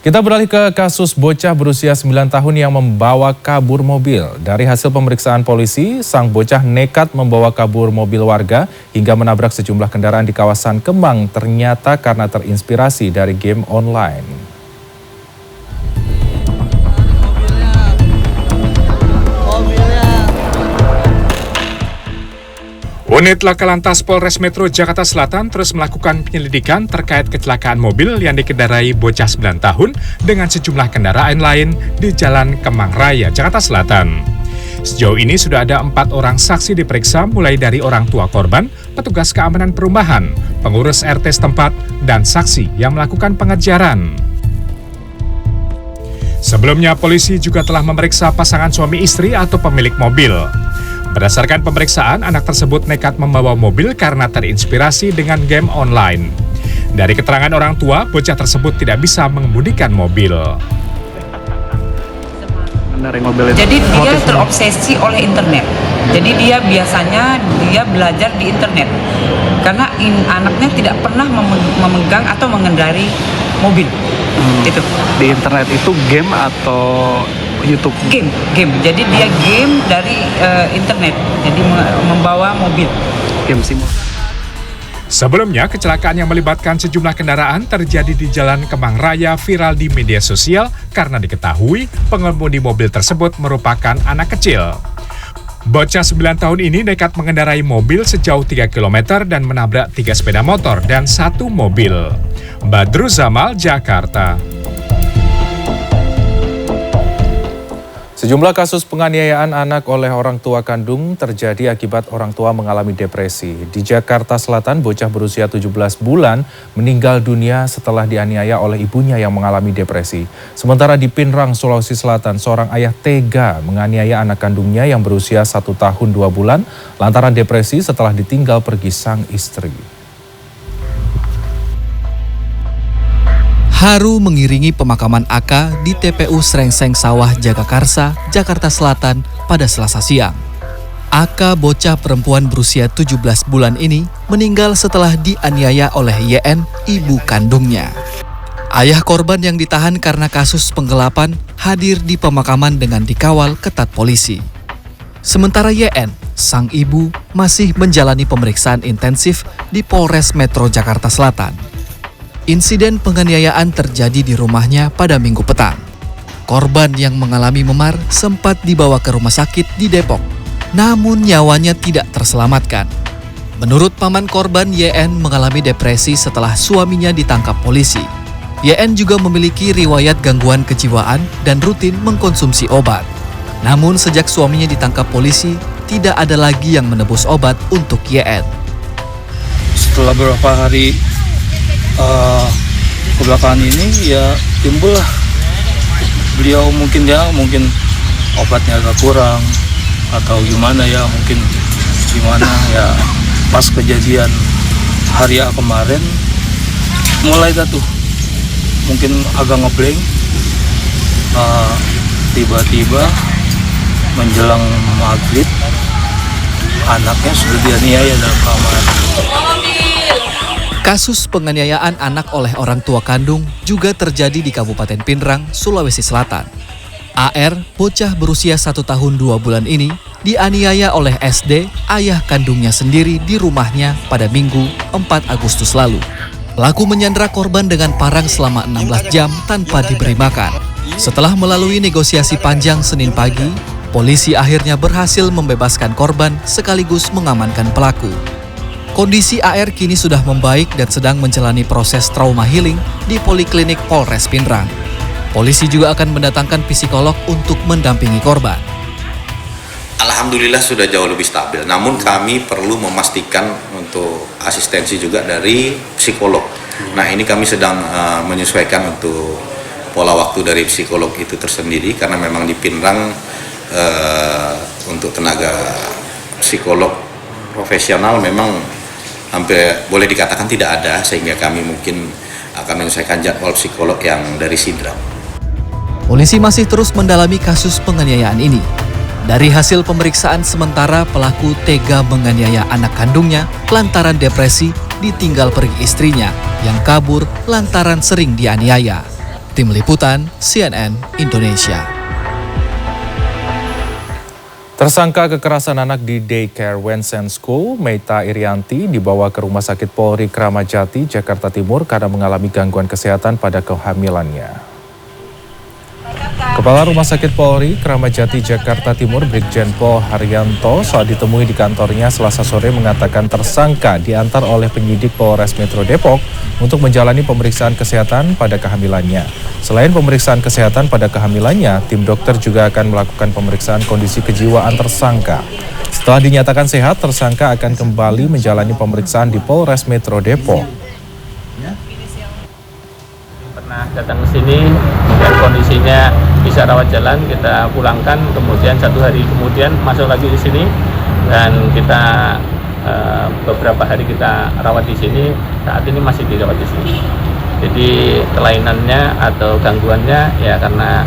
Kita beralih ke kasus bocah berusia 9 tahun yang membawa kabur mobil. Dari hasil pemeriksaan polisi, sang bocah nekat membawa kabur mobil warga hingga menabrak sejumlah kendaraan di kawasan Kemang ternyata karena terinspirasi dari game online. Unit Laka Lantas Polres Metro Jakarta Selatan terus melakukan penyelidikan terkait kecelakaan mobil yang dikendarai bocah 9 tahun dengan sejumlah kendaraan lain di Jalan Kemang Raya, Jakarta Selatan. Sejauh ini sudah ada 4 orang saksi diperiksa mulai dari orang tua korban, petugas keamanan perumahan, pengurus RT setempat, dan saksi yang melakukan pengejaran. Sebelumnya, polisi juga telah memeriksa pasangan suami istri atau pemilik mobil. Berdasarkan pemeriksaan, anak tersebut nekat membawa mobil karena terinspirasi dengan game online. Dari keterangan orang tua, bocah tersebut tidak bisa mengemudikan mobil. Jadi dia terobsesi oleh internet. Jadi dia biasanya belajar di internet. Karena anaknya tidak pernah memegang atau mengendari mobil. Itu. Di internet itu game atau YouTube? Game. Jadi dia game dari internet. Jadi membawa mobil. Game simulator. Sebelumnya, kecelakaan yang melibatkan sejumlah kendaraan terjadi di Jalan Kemang Raya viral di media sosial karena diketahui pengemudi mobil tersebut merupakan anak kecil. Bocah 9 tahun ini nekat mengendarai mobil sejauh 3 km dan menabrak 3 sepeda motor dan 1 mobil. Badru Zamal, Jakarta. Sejumlah kasus penganiayaan anak oleh orang tua kandung terjadi akibat orang tua mengalami depresi. Di Jakarta Selatan, bocah berusia 17 bulan meninggal dunia setelah dianiaya oleh ibunya yang mengalami depresi. Sementara di Pinrang, Sulawesi Selatan, seorang ayah tega menganiaya anak kandungnya yang berusia 1 tahun 2 bulan lantaran depresi setelah ditinggal pergi sang istri. Haru mengiringi pemakaman AK di TPU Srengseng Sawah Jagakarsa, Jakarta Selatan pada Selasa siang. AK bocah perempuan berusia 17 bulan ini meninggal setelah dianiaya oleh YN, ibu kandungnya. Ayah korban yang ditahan karena kasus penggelapan hadir di pemakaman dengan dikawal ketat polisi. Sementara YN, sang ibu, masih menjalani pemeriksaan intensif di Polres Metro Jakarta Selatan. Insiden penganiayaan terjadi di rumahnya pada Minggu petang. Korban yang mengalami memar sempat dibawa ke rumah sakit di Depok, namun nyawanya tidak terselamatkan. Menurut paman korban, YN mengalami depresi setelah suaminya ditangkap polisi. YN juga memiliki riwayat gangguan kejiwaan dan rutin mengkonsumsi obat. Namun sejak suaminya ditangkap polisi, tidak ada lagi yang menebus obat untuk YN. Setelah beberapa hari kebelakangan ini ya timbullah beliau mungkin obatnya agak kurang atau gimana ya, mungkin gimana ya, pas kejadian hari kemarin mulai tuh mungkin agak ngeblank, tiba-tiba menjelang maghrib anaknya sudah dianiaya dalam kamar. Kasus penganiayaan anak oleh orang tua kandung juga terjadi di Kabupaten Pinrang, Sulawesi Selatan. AR, bocah berusia 1 tahun 2 bulan ini, dianiaya oleh SD, ayah kandungnya sendiri di rumahnya pada Minggu 4 Agustus lalu. Pelaku menyandra korban dengan parang selama 16 jam tanpa diberi makan. Setelah melalui negosiasi panjang Senin pagi, polisi akhirnya berhasil membebaskan korban sekaligus mengamankan pelaku. Kondisi AR kini sudah membaik dan sedang menjalani proses trauma healing di Poliklinik Polres Pinrang. Polisi juga akan mendatangkan psikolog untuk mendampingi korban. Alhamdulillah sudah jauh lebih stabil, namun kami perlu memastikan untuk asistensi juga dari psikolog. Nah, ini kami sedang menyesuaikan untuk pola waktu dari psikolog itu tersendiri, karena memang di Pinrang untuk tenaga psikolog profesional memang hampir boleh dikatakan tidak ada, sehingga kami mungkin akan menyelesaikan jadwal psikolog yang dari Sidram. Polisi masih terus mendalami kasus penganiayaan ini. Dari hasil pemeriksaan sementara, pelaku tega menganiaya anak kandungnya lantaran depresi ditinggal pergi istrinya yang kabur lantaran sering dianiaya. Tim Liputan CNN Indonesia. Tersangka kekerasan anak di daycare Wensen School, Meita Irianti, dibawa ke Rumah Sakit Polri Kramat Jati, Jakarta Timur karena mengalami gangguan kesehatan pada kehamilannya. Kepala Rumah Sakit Polri Kramat Jati, Jakarta Timur, Brigjen Pol Haryanto, saat ditemui di kantornya Selasa sore mengatakan tersangka diantar oleh penyidik Polres Metro Depok untuk menjalani pemeriksaan kesehatan pada kehamilannya. Selain pemeriksaan kesehatan pada kehamilannya, tim dokter juga akan melakukan pemeriksaan kondisi kejiwaan tersangka. Setelah dinyatakan sehat, tersangka akan kembali menjalani pemeriksaan di Polres Metro Depok. Pernah datang ke sini, kemudian kondisinya bisa rawat jalan, kita pulangkan, kemudian 1 hari kemudian masuk lagi di sini, dan kita beberapa hari kita rawat di sini, saat ini masih dirawat di sini. Jadi kelainannya atau gangguannya ya karena